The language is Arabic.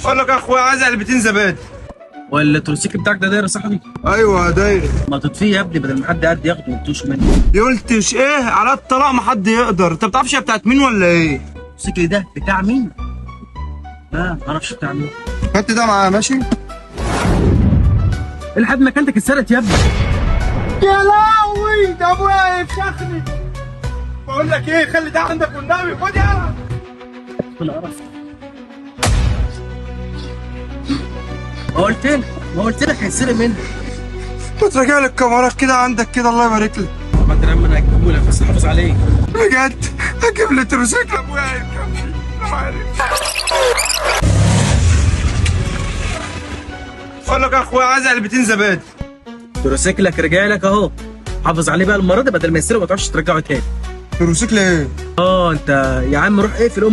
اقول لك يا اخويا عايز علبتين زبادي. ولا التروسيكل بتاعك ده داير يا صاحبي؟ ايوه داير. ما تطفيه يا ابني بدل ما حد قاعد ياخده ويطوش منه. قلتش ايه على الطلاق ما حد يقدر. انت بتعرفش هي بتاعت مين ولا ايه؟ التروسيكل ده بتاع مين؟ لا ما اعرفش بتاع مين. خدت ده معايا ماشي. الحد مكانتك اتسرقت يا ابني. يا لهوي ده ابويا يفشخني. بقول لك ايه خلي ده عندك والنبي خد يلا. بالقرف. ما قلت لك هيتسرق منك. بتراجع لك الكاميرات كده عندك كده الله يبارك لك. ما انت لما انا هجيبه لك بس حافظ عليه. بجد هجيب لي تروسيكل ابويا يركب. اقول لك يا اخويا عايز علبتين زبادي. تروسيكلك رجع لك اهو. حافظ عليه بقى المره دي بدل ما يتسرق ما تعرفش ترجعه تاني. تروسيكل ايه؟ انت يا عم روح اقفل